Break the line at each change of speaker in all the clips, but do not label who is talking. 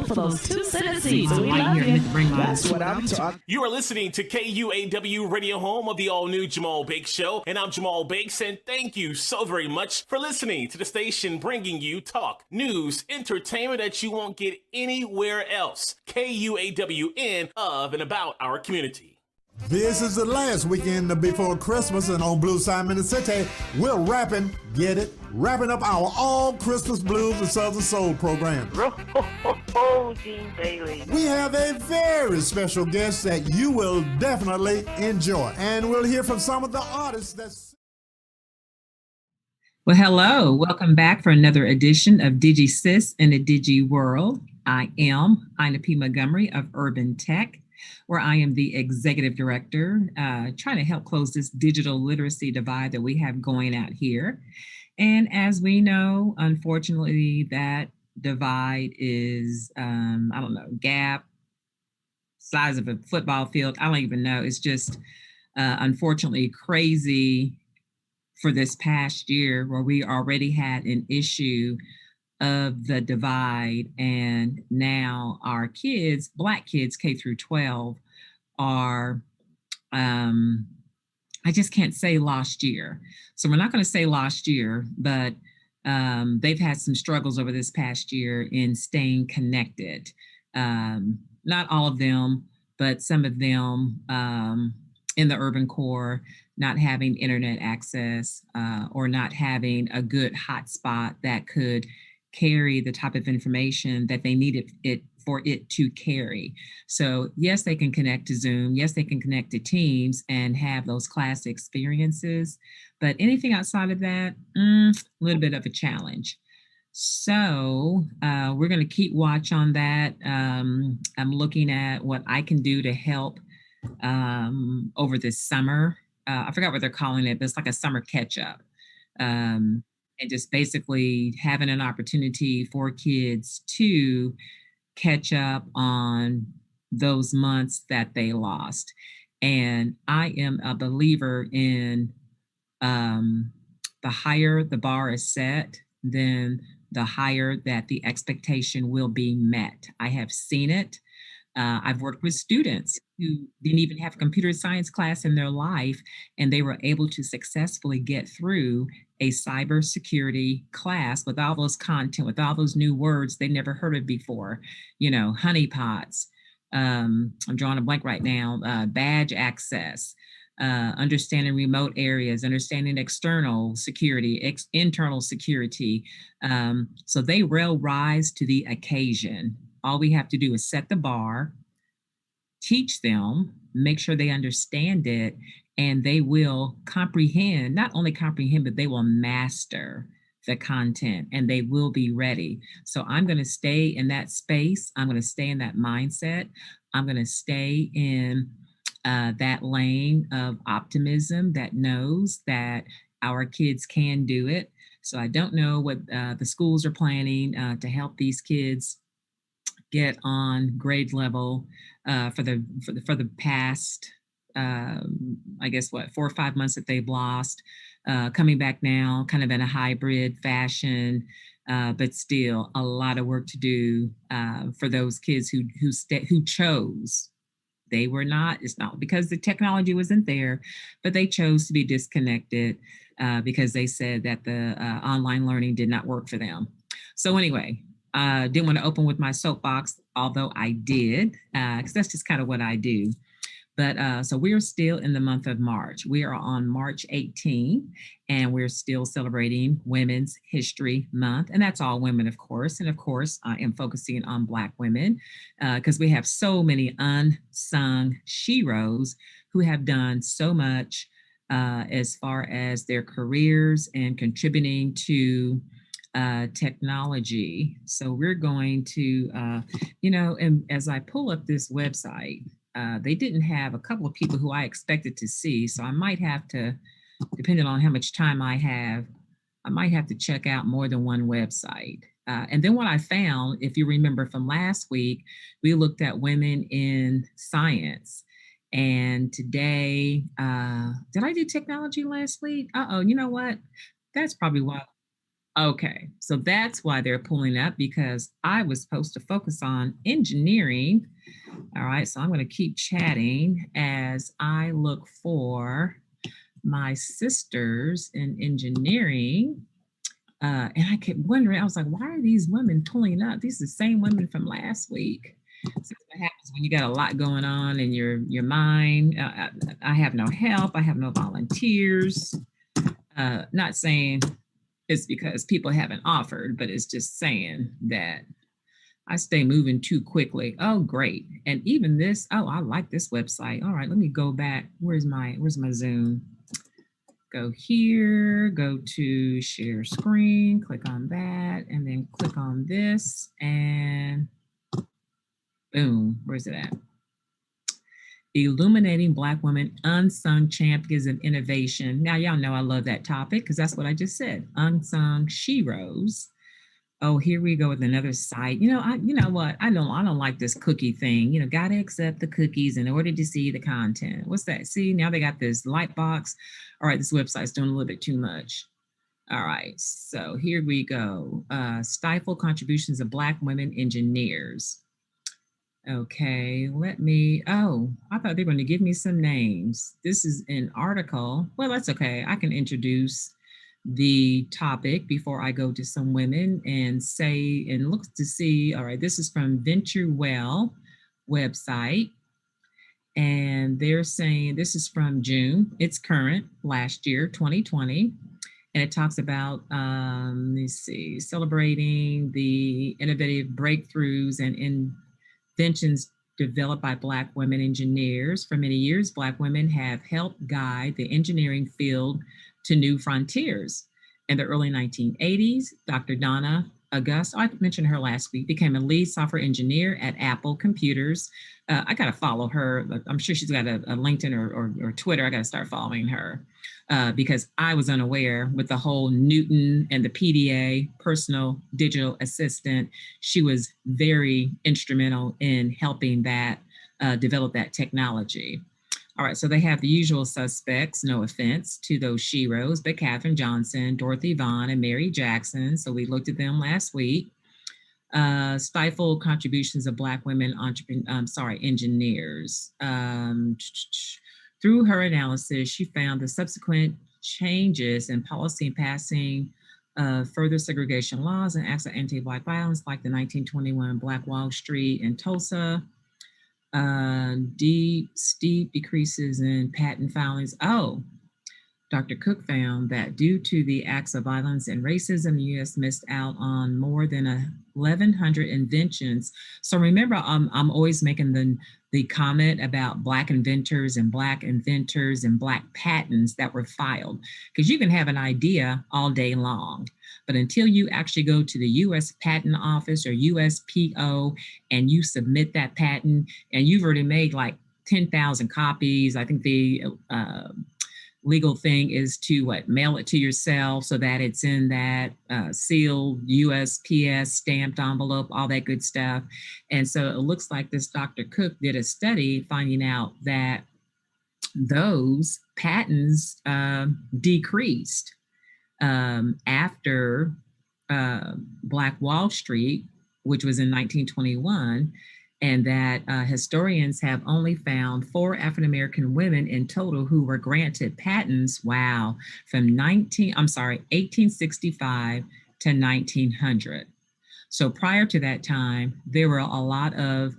for those 2 Senate seats. We love you. That's what I'm talking.
You are listening to KUAW Radio, home of the all-new Jamal Bake Show, and I'm Jamal Bakes, and thank you so very much for listening to the station bringing you talk, news, entertainment that you won't get anywhere else. KUAWN, of and about our community.
This is the last weekend before Christmas, and on Blue Side City, we're wrapping up our all Christmas blues and Southern Soul program.
Gene Bailey.
We have a very special guest that you will definitely enjoy, and we'll hear from some of the artists that's...
Well, hello. Welcome back for another edition of Digi Sis in the Digi World. I am Ina P. Montgomery of Urban Tech, where I am the executive director, trying to help close this digital literacy divide that we have going out here. And as we know, unfortunately, that divide is, gap, size of a football field. I don't even know. It's just, unfortunately, crazy for this past year, where we already had an issue of the divide, and now our kids, Black kids, K through 12, are, I just can't say lost year. So we're not going to say lost year, but they've had some struggles over this past year in staying connected. Not all of them, but some of them in the urban core, not having internet access or not having a good hotspot that could carry the type of information that they needed it for it to carry. So yes, they can connect to Zoom. Yes, they can connect to Teams and have those class experiences. But anything outside of that, a little bit of a challenge. So we're going to keep watch on that. I'm looking at what I can do to help over this summer. I forgot what they're calling it, but it's like a summer catch up. And just basically having an opportunity for kids to catch up on those months that they lost. And I am a believer in the higher the bar is set, then the higher that the expectation will be met. I have seen it. I've worked with students who didn't even have a computer science class in their life, and they were able to successfully get through a cybersecurity class with all those content, with all those new words they never heard of before. You know, honeypots. I'm drawing a blank right now. Badge access, understanding remote areas, understanding external security, internal security. So they will rise to the occasion. All we have to do is set the bar, teach them, make sure they understand it, and they will comprehend, not only comprehend, but they will master the content and they will be ready. So I'm going to stay in that space. I'm going to stay in that mindset. I'm going to stay in that lane of optimism that knows that our kids can do it. So I don't know what the schools are planning to help these kids get on grade level for the past, I guess 4 or 5 months that they've lost, coming back now, kind of in a hybrid fashion, but still a lot of work to do for those kids who chose. They were not. It's not because the technology wasn't there, but they chose to be disconnected because they said that the online learning did not work for them. So anyway. Didn't want to open with my soapbox, although I did, because that's just kind of what I do. But so we're still in the month of March. We are on March 18, and we're still celebrating Women's History Month. And that's all women, of course. And of course, I am focusing on Black women because we have so many unsung sheroes who have done so much as far as their careers and contributing to technology. So we're going to, and as I pull up this website, they didn't have a couple of people who I expected to see. So I might have to, depending on how much time I have, I might have to check out more than one website. And then what I found, if you remember from last week, we looked at women in science. And today, did I do technology last week? You know what? That's probably why. Okay, so that's why they're pulling up, because I was supposed to focus on engineering. All right, so I'm going to keep chatting as I look for my sisters in engineering. And I kept wondering, I was like, why are these women pulling up? These are the same women from last week. So what happens when you got a lot going on in your mind? I have no help. I have no volunteers. Not saying it's because people haven't offered, but it's just saying that I stay moving too quickly. Oh, great. And even this, oh, I like this website. All right, let me go back. Where's my Zoom? Go here, go to share screen, click on that, and then click on this, and boom, where's it at? Illuminating Black Women, Unsung Champions of Innovation. Now, y'all know I love that topic because that's what I just said, unsung sheroes. Oh, here we go with another site. You know what? I don't like this cookie thing. Gotta accept the cookies in order to see the content. What's that? See, now they got this light box. All right, this website's doing a little bit too much. All right, so here we go. Stifle contributions of Black women engineers. Okay, I thought they were going to give me some names. This is an article. Well, that's okay. I can introduce the topic before I go to some women and look to see. All right, this is from Venture Well website. And they're saying this is from June. It's current, last year, 2020. And it talks about, celebrating the innovative breakthroughs and inventions developed by Black women engineers. For many years, Black women have helped guide the engineering field to new frontiers. In the early 1980s, Dr. Donna August, I mentioned her last week, became a lead software engineer at Apple Computers. I got to follow her. I'm sure she's got a LinkedIn or Twitter. I got to start following her because I was unaware with the whole Newton and the PDA, personal digital assistant. She was very instrumental in helping that develop that technology. All right, so they have the usual suspects, no offense to those sheroes, but Katherine Johnson, Dorothy Vaughan, and Mary Jackson. So we looked at them last week. Stifle contributions of Black women engineers. Through her analysis, she found the subsequent changes in policy and passing further segregation laws and acts of anti-Black violence, like the 1921 Black Wall Street in Tulsa, steep decreases in patent filings. Oh, Dr. Cook found that due to the acts of violence and racism, the U.S. missed out on more than 1,100 inventions. So remember, I'm always making the comment about Black inventors and Black patents that were filed, because you can have an idea all day long, but until you actually go to the U.S. Patent Office or USPO and you submit that patent, and you've already made like 10,000 copies, I think the legal thing is to mail it to yourself so that it's in that sealed USPS stamped envelope, all that good stuff. And so it looks like this Dr. Cook did a study finding out that those patents decreased after Black Wall Street, which was in 1921, and that historians have only found 4 African-American women in total who were granted patents, from 1865 to 1900. So prior to that time, there were a lot of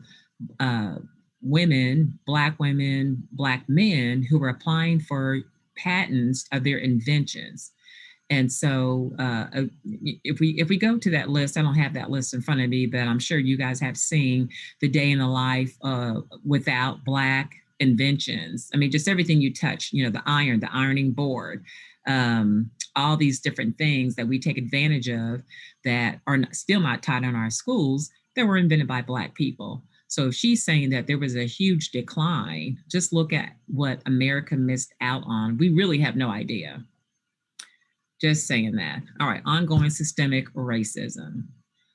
women, Black men who were applying for patents of their inventions. And so if we go to that list, I don't have that list in front of me, but I'm sure you guys have seen the day in the life without Black inventions. I mean, just everything you touch, the ironing board, all these different things that we take advantage of that are still not taught in our schools that were invented by Black people. So if she's saying that there was a huge decline, just look at what America missed out on. We really have no idea. Just saying that. All right, ongoing systemic racism.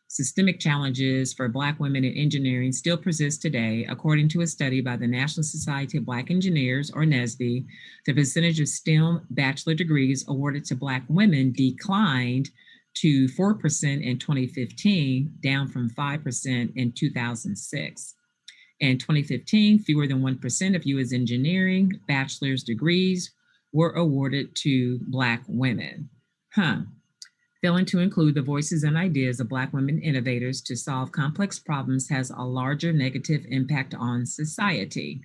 Systemic challenges for Black women in engineering still persist today. According to a study by the National Society of Black Engineers, or NSBE, the percentage of STEM bachelor degrees awarded to Black women declined to 4% in 2015, down from 5% in 2006. In 2015, fewer than 1% of U.S. engineering bachelor's degrees were awarded to Black women. Failing to include the voices and ideas of Black women innovators to solve complex problems has a larger negative impact on society.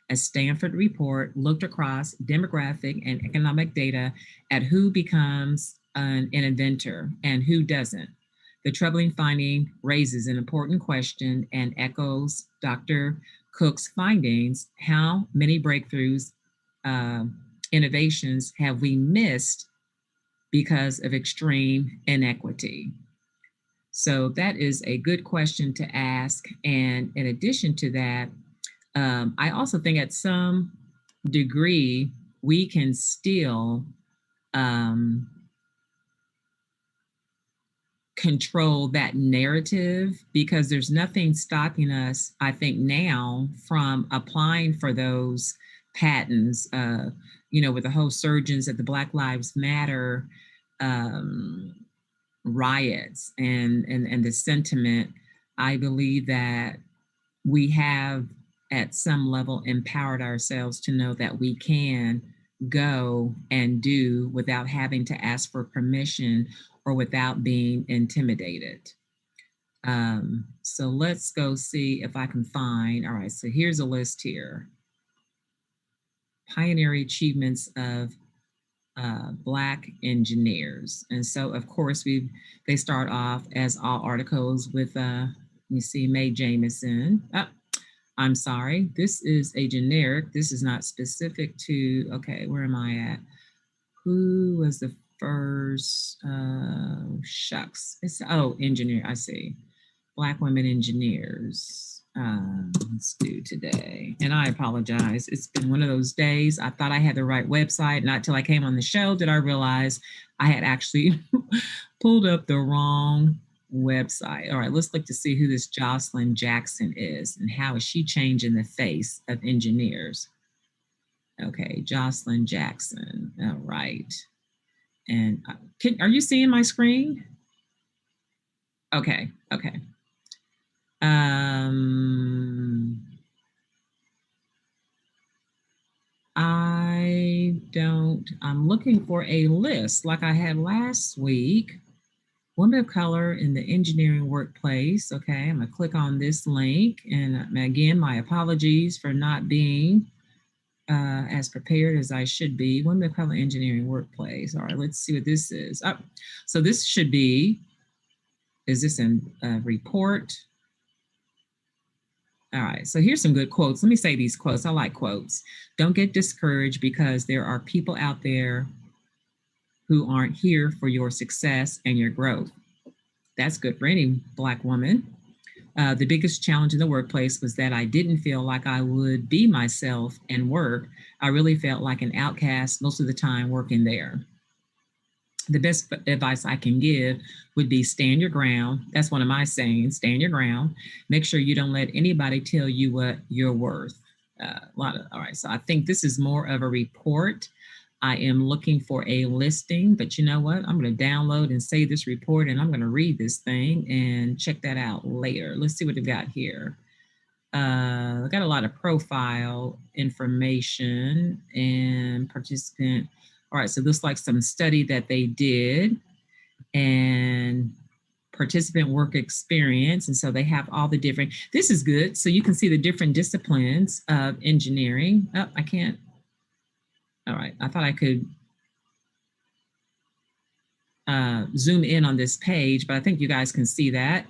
A Stanford report looked across demographic and economic data at who becomes an inventor and who doesn't. The troubling finding raises an important question and echoes Dr. Cook's findings. How many breakthroughs, innovations have we missed because of extreme inequity? So that is a good question to ask. And in addition to that, I also think at some degree, we can still control that narrative, because there's nothing stopping us, I think, now from applying for those patents, with the whole surges at the Black Lives Matter riots and the sentiment. I believe that we have at some level empowered ourselves to know that we can go and do without having to ask for permission or without being intimidated. So let's go see if I can find, all right, so here's a list here. Pioneering achievements of Black engineers. And so of course they start off, as all articles, with let me see, Mae Jemison. I'm sorry, this is a generic, this is not specific to, okay, where am I at? Who was the first, shucks, it's, engineer, I see. Black women engineers, let's do today. And I apologize, it's been one of those days. I thought I had the right website, not till I came on the show did I realize I had actually pulled up the wrong website. All right, let's look to see who this Jocelyn Jackson is and how is she changing the face of engineers. Okay, Jocelyn Jackson, all right. And are you seeing my screen? Okay. I'm looking for a list like I had last week. Women of color in the engineering workplace. Okay, I'm gonna click on this link. And again, my apologies for not being as prepared as I should be. Women of color engineering workplace. All right, let's see what this is. So this should be, is this a report? All right, so here's some good quotes. Let me say these quotes. I like quotes. Don't get discouraged because there are people out there who aren't here for your success and your growth. That's good for any Black woman. The biggest challenge in the workplace was that I didn't feel like I would be myself and work. I really felt like an outcast most of the time working there. The best advice I can give would be stand your ground. That's one of my sayings, stand your ground. Make sure you don't let anybody tell you what you're worth. All right, so I think this is more of a report. I am looking for a listing, but you know what? I'm going to download and save this report and I'm going to read this thing and check that out later. Let's see what we've got here. I've got a lot of profile information and participant. All right, so this is like some study that they did and participant work experience. And so they have all the different, this is good. So you can see the different disciplines of engineering. Oh, I can't. All right, I thought I could zoom in on this page, but I think you guys can see that.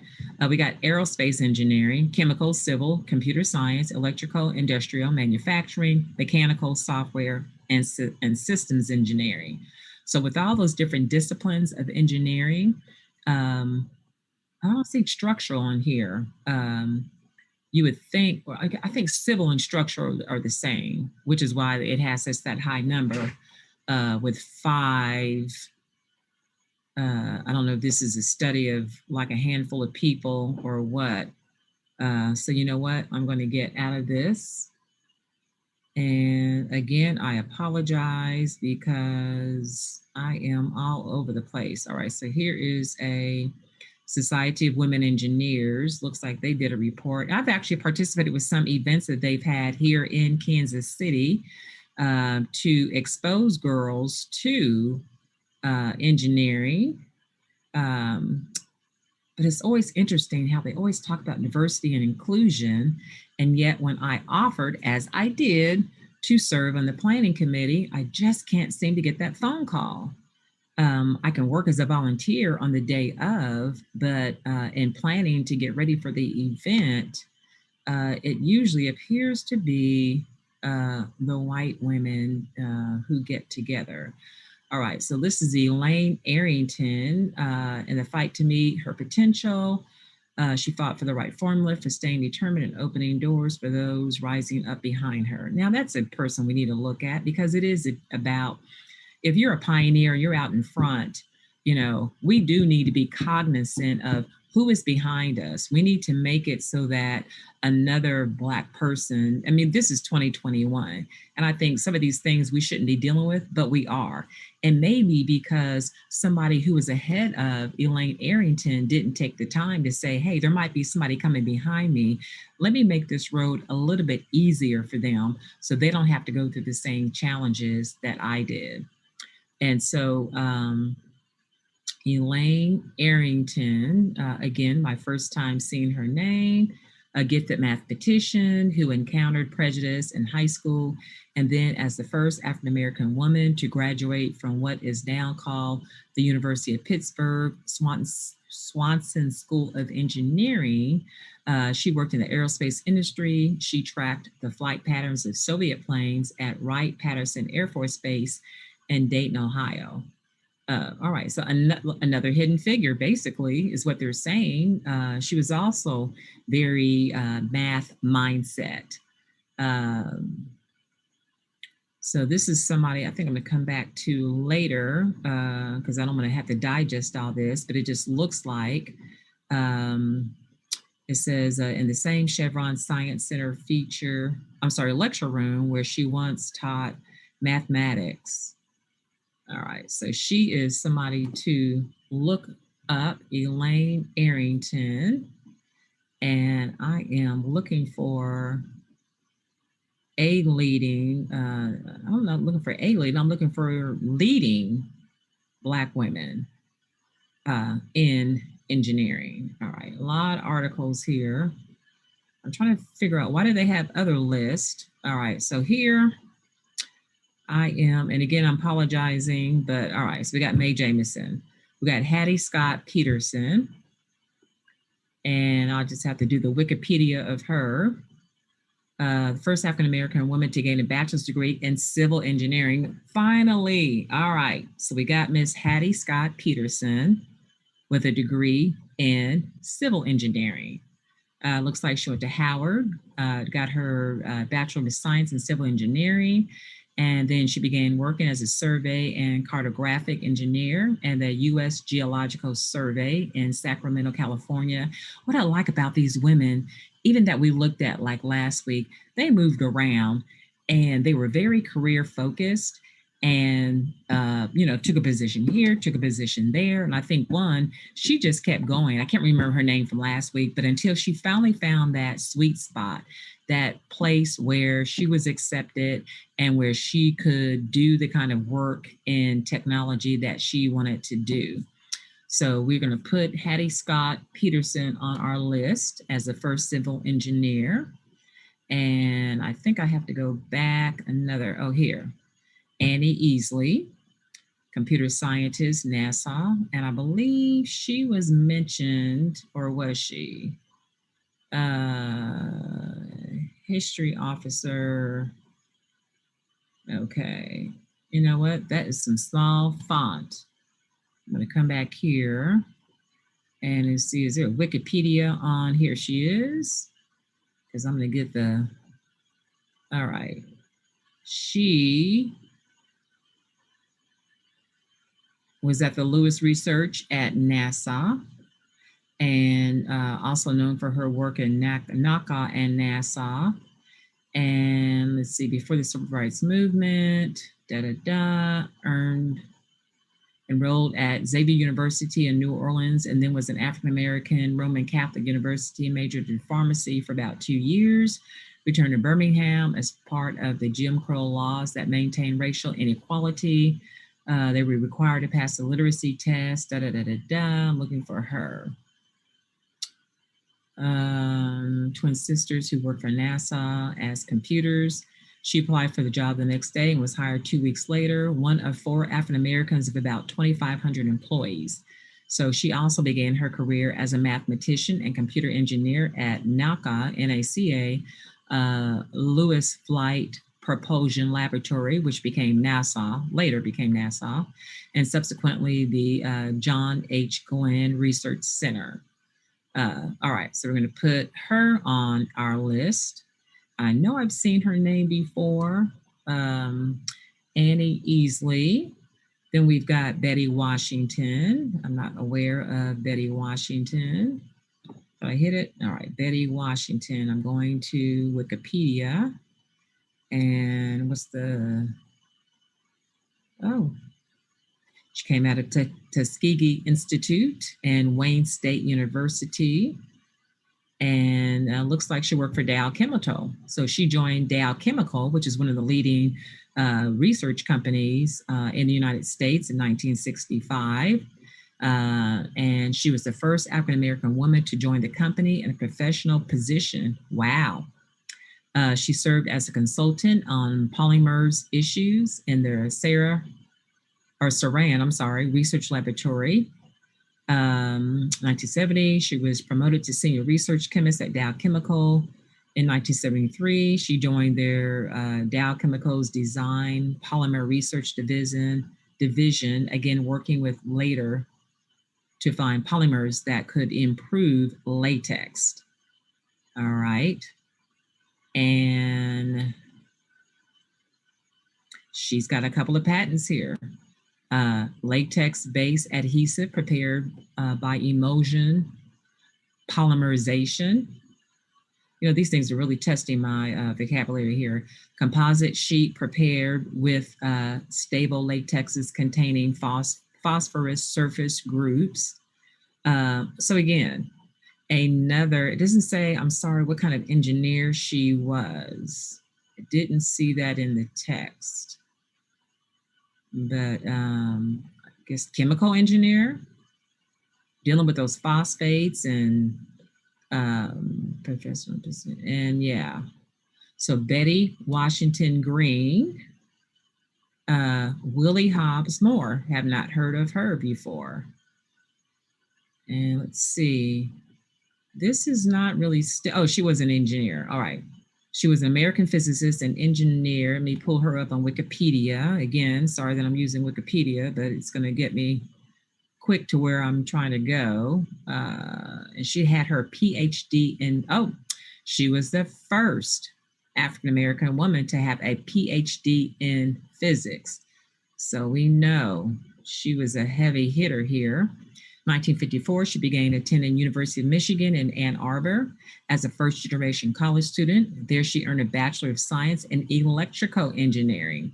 We got aerospace engineering, chemical, civil, computer science, electrical, industrial, manufacturing, mechanical, software, and systems engineering. So with all those different disciplines of engineering, I don't see structural on here. You would think, well, I think civil and structural are the same, which is why it has that high number with 5. I don't know if this is a study of like a handful of people or what. So you know what? I'm going to get out of this And again, I apologize because I am all over the place. All right, so here is a Society of Women Engineers. Looks like they did a report. I've actually participated with some events that they've had here in Kansas City to expose girls to engineering. But it's always interesting how they always talk about diversity and inclusion. And yet, when I offered, as I did, to serve on the planning committee, I just can't seem to get that phone call. I can work as a volunteer on the day of, but in planning to get ready for the event, it usually appears to be the white women who get together. All right, so this is Elaine Arrington in the fight to meet her potential. She fought for the right formula for staying determined and opening doors for those rising up behind her. Now, that's a person we need to look at because it is about, if you're a pioneer, you're out in front, you know, we do need to be cognizant of who is behind us. We need to make it so that another Black person, I mean, this is 2021. And I think some of these things we shouldn't be dealing with, but we are. And maybe because somebody who was ahead of Elaine Arrington didn't take the time to say, hey, there might be somebody coming behind me. Let me make this road a little bit easier for them so they don't have to go through the same challenges that I did. And so Elaine Arrington, again, my first time seeing her name, a gifted mathematician who encountered prejudice in high school, and then as the first African-American woman to graduate from what is now called the University of Pittsburgh Swanson School of Engineering. She worked in the aerospace industry. She tracked the flight patterns of Soviet planes at Wright-Patterson Air Force Base in Dayton, Ohio. All right, so another hidden figure, basically, is what they're saying. She was also very math mindset. So this is somebody I think I'm gonna come back to later because I don't wanna have to digest all this, but it just looks like, it says in the same Chevron Science Center lecture room where she once taught mathematics. All right, so she is somebody to look up, Elaine Arrington. And I am looking for a leading, I'm not looking for a lead, I'm looking for leading Black women in engineering. All right, a lot of articles here. I'm trying to figure out, why do they have other lists? All right, so here, I am, and again, I'm apologizing, but all right, so we got Mae Jemison. We got Hattie Scott Peterson, and I'll just have to do the Wikipedia of her. The first African-American woman to gain a bachelor's degree in civil engineering. Finally, all right, so we got Miss Hattie Scott Peterson with a degree in civil engineering. Looks like she went to Howard, got her Bachelor of Science in Civil Engineering, and then she began working as a survey and cartographic engineer at the U.S. Geological Survey in Sacramento, California. What I like about these women, even that we looked at like last week, they moved around and they were very career focused and, took a position here, took a position there. And I think she just kept going. I can't remember her name from last week, but until she finally found that sweet spot, that place where she was accepted and where she could do the kind of work in technology that she wanted to do. So we're going to put Hattie Scott Peterson on our list as the first civil engineer. And I think I have to go back here. Annie Easley, computer scientist, NASA. And I believe she was mentioned, or was she? History officer. Okay. You know what? That is some small font. I'm going to come back here and see, is there a Wikipedia on here? She is, because I'm going to get all right. She was at the Lewis Research at NASA and also known for her work in NACA and NASA. And let's see, before the civil rights movement, enrolled at Xavier University in New Orleans, and then was an African-American Roman Catholic University, majored in pharmacy for about 2 years, returned to Birmingham as part of the Jim Crow laws that maintain racial inequality. They were required to pass the literacy test, I'm looking for her. Twin sisters who worked for NASA as computers. She applied for the job the next day and was hired 2 weeks later, one of 4 African-Americans of about 2,500 employees. So she also began her career as a mathematician and computer engineer at NACA, N-A-C-A, Lewis Flight Propulsion Laboratory, which became NASA, later became NASA, and subsequently the John H. Glenn Research Center. All right, so we're going to put her on our list. I know I've seen her name before, Annie Easley. Then we've got Betty Washington. I'm not aware of Betty Washington. Did I hit it? All right, Betty Washington. I'm going to Wikipedia. And what's the, oh, she came out of Tuskegee Institute and Wayne State University. And looks like she worked for Dow Chemical. So she joined Dow Chemical, which is one of the leading research companies in the United States in 1965. And she was the first African-American woman to join the company in a professional position. Wow. She served as a consultant on polymers issues in the Saran Research Laboratory. 1970, she was promoted to senior research chemist at Dow Chemical. In 1973, she joined their Dow Chemical's Design Polymer Research Division, again working with later to find polymers that could improve latex. All right. And she's got a couple of patents here. Latex-based adhesive prepared by emulsion polymerization. You know, these things are really testing my vocabulary here. Composite sheet prepared with stable latexes containing phosphorus surface groups. So again, it doesn't say, I'm sorry, what kind of engineer she was. I didn't see that in the text. But I guess chemical engineer, dealing with those phosphates and professional, and yeah. So Betty Washington Green, Willie Hobbs Moore, have not heard of her before. And let's see, this is not really, oh, she was an engineer, all right. She was an American physicist and engineer. Let me pull her up on Wikipedia. Again, sorry that I'm using Wikipedia, but it's going to get me quick to where I'm trying to go. And she had her PhD in, she was the first African-American woman to have a PhD in physics. So we know she was a heavy hitter here. 1954, she began attending University of Michigan in Ann Arbor as a first-generation college student. There she earned a Bachelor of Science in Electrical Engineering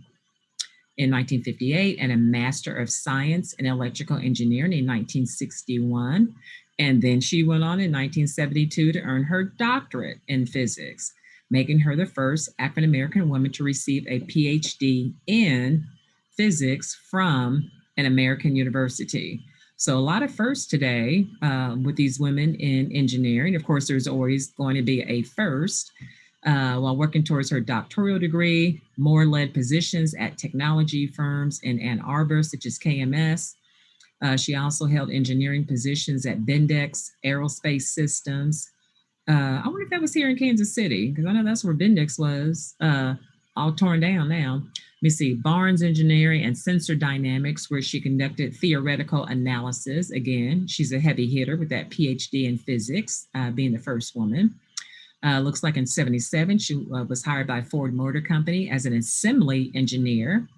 in 1958 and a Master of Science in Electrical Engineering in 1961. And then she went on in 1972 to earn her doctorate in physics, making her the first African-American woman to receive a PhD in physics from an American university. So a lot of firsts today with these women in engineering. Of course, there's always going to be a first. While working towards her doctoral degree, Moore led positions at technology firms in Ann Arbor, such as KMS. She also held engineering positions at Bendix Aerospace Systems. I wonder if that was here in Kansas City, because I know that's where Bendix was, all torn down now. Let me see, Barnes Engineering and Sensor Dynamics, where she conducted theoretical analysis. Again, she's a heavy hitter with that PhD in physics, being the first woman. Looks like in 77, she was hired by Ford Motor Company as an assembly engineer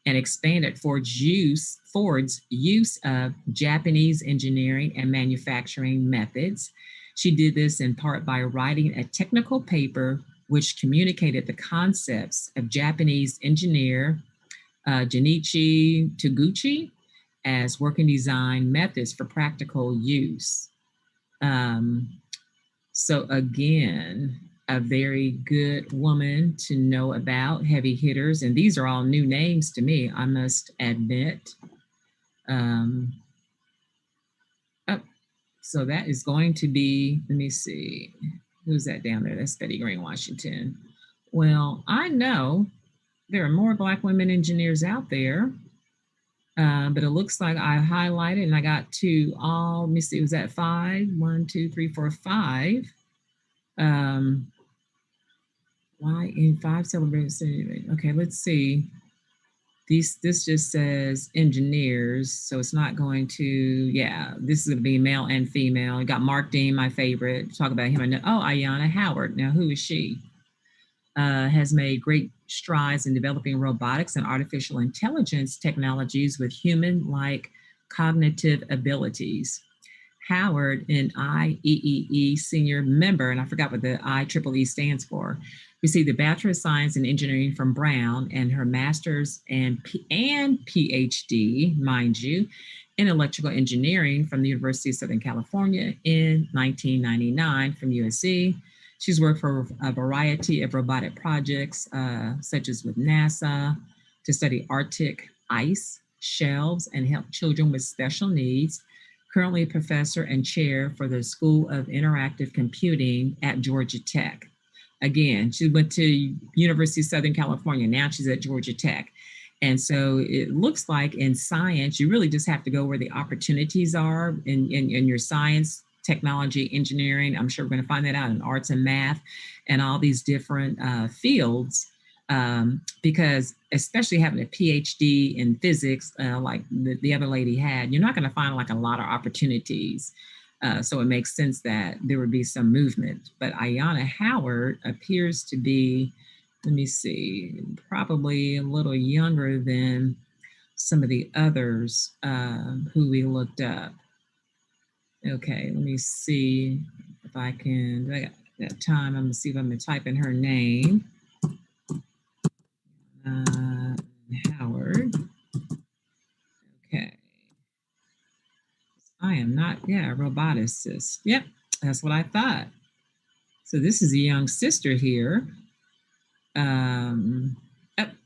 and expanded Ford's use of Japanese engineering and manufacturing methods. She did this in part by writing a technical paper which communicated the concepts of Japanese engineer Junichi Taguchi as working design methods for practical use. So again, a very good woman to know about, heavy hitters. And these are all new names to me, I must admit. So that is going to be, let me see, who's that down there? That's Betty Green, Washington. Well, I know there are more Black women engineers out there, but it looks like I highlighted and I got to all, let me see, was that 5? 1, 2, 3, 4, 5. Why in 5 celebrations? Okay, let's see. This just says engineers, so it's not going to, yeah, this is going to be male and female. You got Mark Dean, my favorite. Talk about him. Oh, Ayanna Howard. Now, who is she? Has made great strides in developing robotics and artificial intelligence technologies with human-like cognitive abilities. Howard, an IEEE senior member, and I forgot what the IEEE stands for, received a Bachelor of Science in Engineering from Brown and her Master's and PhD, mind you, in Electrical Engineering from the University of Southern California in 1999 from USC. She's worked for a variety of robotic projects, such as with NASA, to study Arctic ice shelves and help children with special needs. Currently a professor and chair for the School of Interactive Computing at Georgia Tech. Again, she went to University of Southern California. Now she's at Georgia Tech. And so it looks like in science, you really just have to go where the opportunities are in your science, technology, engineering. I'm sure we're going to find that out in arts and math and all these different fields. Because especially having a PhD in physics, like the other lady had, you're not going to find like a lot of opportunities. So it makes sense that there would be some movement. But Ayanna Howard appears to be, let me see, probably a little younger than some of the others who we looked up. Okay, let me see if I can, I got that time. I'm gonna see if I'm gonna type in her name. Howard. Okay. I am not, yeah, a roboticist. Yep, that's what I thought. So this is a young sister here.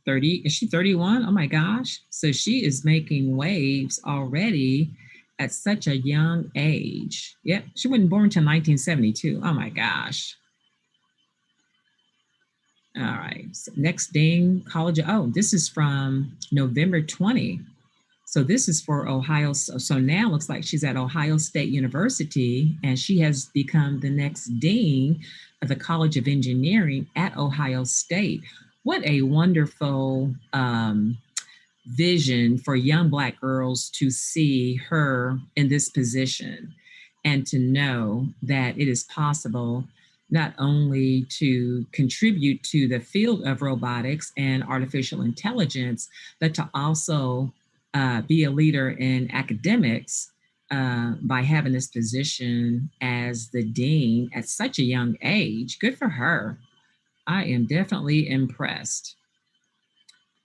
30, is she 31? Oh my gosh. So she is making waves already at such a young age. Yep, she wasn't born until 1972. Oh my gosh. All right, so next ding, college. Oh, this is from November 20. So this is for Ohio. So now looks like she's at Ohio State University and she has become the next dean of the College of Engineering at Ohio State. What a wonderful vision for young Black girls to see her in this position and to know that it is possible not only to contribute to the field of robotics and artificial intelligence, but to also be a leader in academics by having this position as the dean at such a young age. Good for her. I am definitely impressed.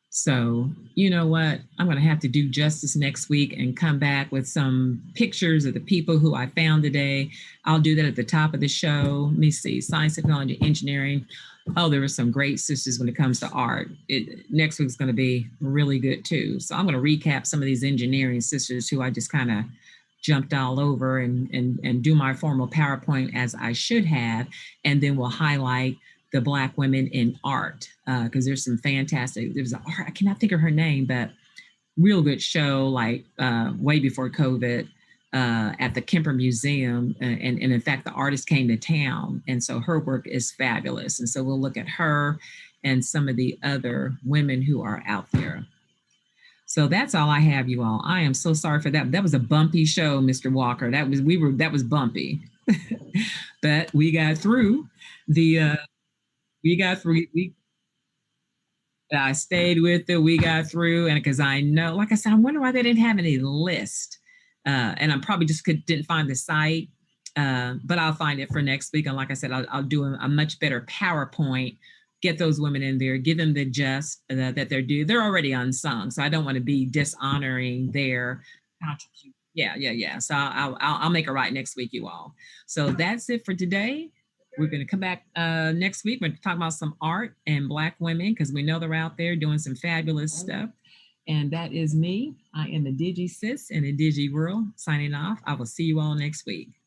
So, you know what? I'm going to have to do justice next week and come back with some pictures of the people who I found today. I'll do that at the top of the show. Let me see, science, technology, engineering. Oh, there were some great sisters when it comes to art. Next week's going to be really good too. So I'm going to recap some of these engineering sisters who I just kind of jumped all over and do my formal PowerPoint as I should have. And then we'll highlight the Black women in art, because there's some fantastic, there's an art, I cannot think of her name, but real good show, like way before COVID at the Kemper Museum. And in fact, the artist came to town. And so her work is fabulous. And so we'll look at her and some of the other women who are out there. So that's all I have, you all. I am so sorry for that. That was a bumpy show, Mr. Walker. That was bumpy, but we got through the, I stayed with it. We got through, and because I know, like I said, I wonder why they didn't have any list. And I probably just didn't find the site. But I'll find it for next week. And like I said, I'll do a much better PowerPoint, get those women in there, give them the just that they're due. They're already unsung, so I don't want to be dishonoring their contribution. Yeah. So I'll make it right next week, you all. So that's it for today. We're going to come back next week. We're going to talk about some art and Black women, because we know they're out there doing some fabulous stuff. And that is me. I am the Digi Sis in the Digi world, signing off. I will see you all next week. Bye.